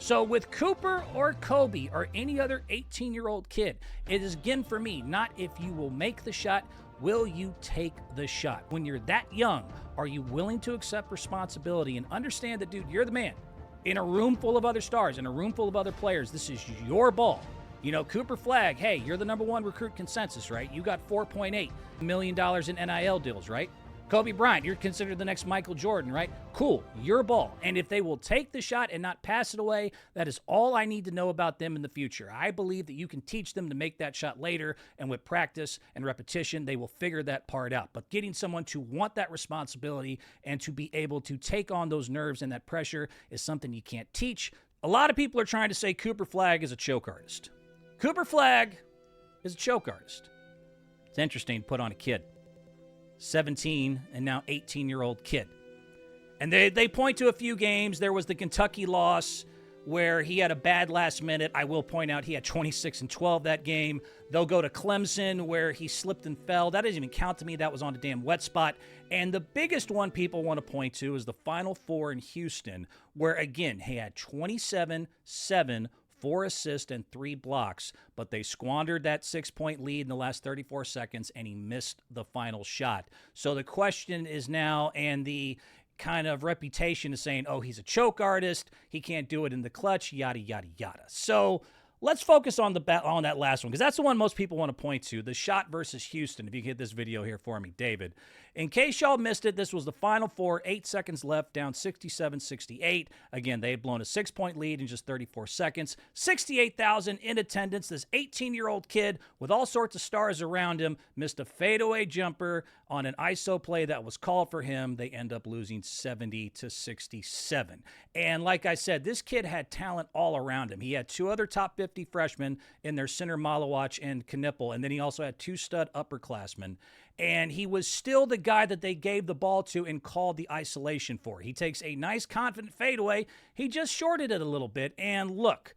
So with Cooper or Kobe or any other 18-year-old kid, it is again for me, not if you will make the shot, will you take the shot? When you're that young, are you willing to accept responsibility and understand that, dude, you're the man. In a room full of other stars, in a room full of other players, this is your ball. You know, Cooper Flagg, hey, you're the #1 recruit consensus, right? You got $4.8 million in NIL deals, right? Kobe Bryant, you're considered the next Michael Jordan, right? Cool, your ball. And if they will take the shot and not pass it away, that is all I need to know about them in the future. I believe that you can teach them to make that shot later, and with practice and repetition, they will figure that part out. But getting someone to want that responsibility and to be able to take on those nerves and that pressure is something you can't teach. A lot of people are trying to say Cooper Flagg is a choke artist. Cooper Flagg is a choke artist. It's interesting to put on a kid. 17 and now 18-year-old kid. And they point to a few games. There was the Kentucky loss where he had a bad last minute. I will point out he had 26 and 12 that game. They'll go to Clemson where he slipped and fell. That doesn't even count to me. That was on a damn wet spot. And the biggest one people want to point to is the Final Four in Houston where, again, he had 27, 7, 4 assists and 3 blocks, but they squandered that 6-point lead in the last 34 seconds, and he missed the final shot. So the question is now, and the kind of reputation is saying, oh, he's a choke artist, he can't do it in the clutch, yada, yada, yada. So let's focus on that last one, because that's the one most people want to point to, the shot versus Houston. If you can hit this video here for me, David. In case y'all missed it, this was the Final Four, 8 seconds left, down 67-68. Again, they had blown a 6-point lead in just 34 seconds. 68,000 in attendance. This 18-year-old kid with all sorts of stars around him missed a fadeaway jumper on an ISO play that was called for him. They end up losing 70-67. And like I said, this kid had talent all around him. He had 2 other top 50 freshmen in their center, Malawach and Knipple, and then he also had 2 stud upperclassmen. And he was still the guy that they gave the ball to and called the isolation for. He takes a nice, confident fadeaway. He just shorted it a little bit. And look,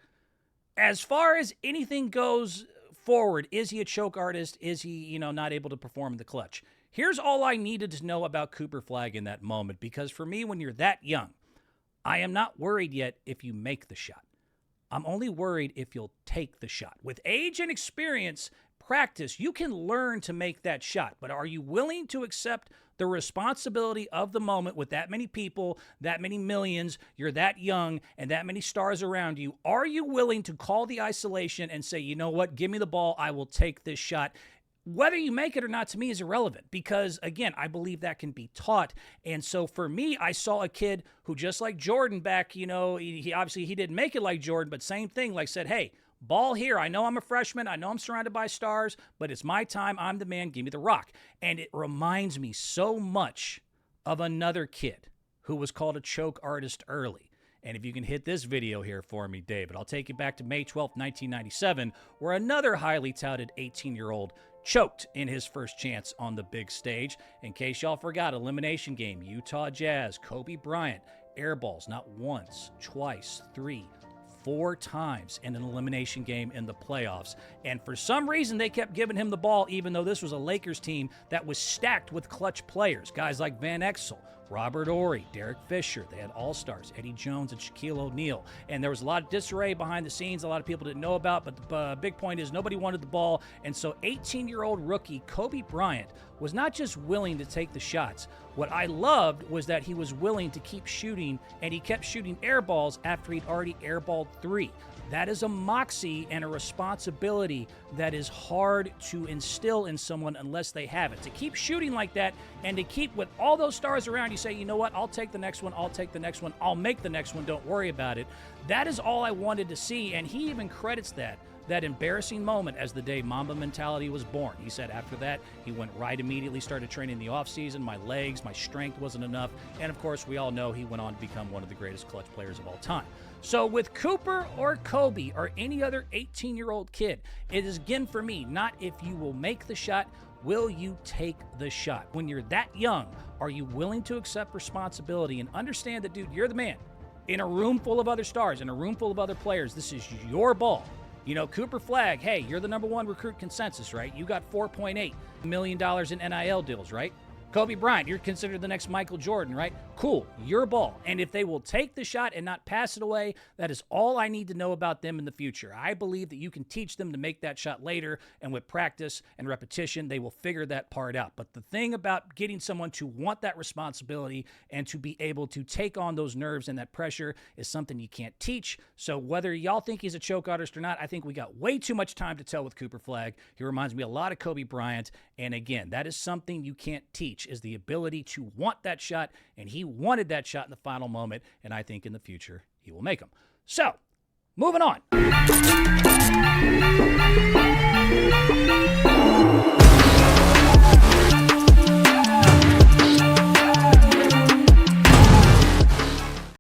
as far as anything goes forward, is he a choke artist? Is he, not able to perform in the clutch? Here's all I needed to know about Cooper Flagg in that moment, because for me, when you're that young, I am not worried yet if you make the shot. I'm only worried if you'll take the shot. With age and experience, practice, you can learn to make that shot. But are you willing to accept the responsibility of the moment with that many people, that many millions, you're that young, and that many stars around you? Are you willing to call the isolation and say, you know what, give me the ball, I will take this shot? Whether you make it or not, to me, is irrelevant because, again, I believe that can be taught. And so for me, I saw a kid who, just like Jordan back, he obviously he didn't make it like Jordan, but same thing, like said, hey, ball here. I know I'm a freshman. I know I'm surrounded by stars, but it's my time. I'm the man. Give me the rock. And it reminds me so much of another kid who was called a choke artist early. And if you can hit this video here for me, David, I'll take you back to May 12th, 1997, where another highly touted 18-year-old choked in his first chance on the big stage. In case y'all forgot, elimination game, Utah Jazz, Kobe Bryant, airballs, not once, twice, 3, 4 times in an elimination game in the playoffs. And for some reason, they kept giving him the ball, even though this was a Lakers team that was stacked with clutch players. Guys like Van Exel, Robert Horry, Derek Fisher. They had all-stars, Eddie Jones and Shaquille O'Neal. And there was a lot of disarray behind the scenes a lot of people didn't know about, but the big point is nobody wanted the ball. And so 18-year-old rookie Kobe Bryant was not just willing to take the shots. What I loved was that he was willing to keep shooting, and he kept shooting air balls after he'd already airballed 3. That is a moxie and a responsibility that is hard to instill in someone unless they have it. To keep shooting like that and to keep with all those stars around, you say, you know what, I'll take the next one, I'll take the next one, I'll make the next one, don't worry about it. That is all I wanted to see, and he even credits that embarrassing moment as the day Mamba Mentality was born. He said after that, he went right immediately, started training in the offseason. My legs, my strength wasn't enough. And of course, we all know he went on to become one of the greatest clutch players of all time. So with Cooper or Kobe or any other 18-year-old kid, it is again for me, not if you will make the shot, will you take the shot? When you're that young, are you willing to accept responsibility and understand that, dude, you're the man. In a room full of other stars, in a room full of other players, this is your ball. Cooper Flagg, hey, you're the #1 recruit consensus, right? You got $4.8 million in NIL deals, right? Kobe Bryant, you're considered the next Michael Jordan, right? Cool, your ball. And if they will take the shot and not pass it away, that is all I need to know about them in the future. I believe that you can teach them to make that shot later, and with practice and repetition, they will figure that part out. But the thing about getting someone to want that responsibility and to be able to take on those nerves and that pressure is something you can't teach. So whether y'all think he's a choke artist or not, I think we got way too much time to tell with Cooper Flagg. He reminds me a lot of Kobe Bryant. And again, that is something you can't teach, is the ability to want that shot. And he wanted that shot in the final moment. And I think in the future, he will make them. So, moving on.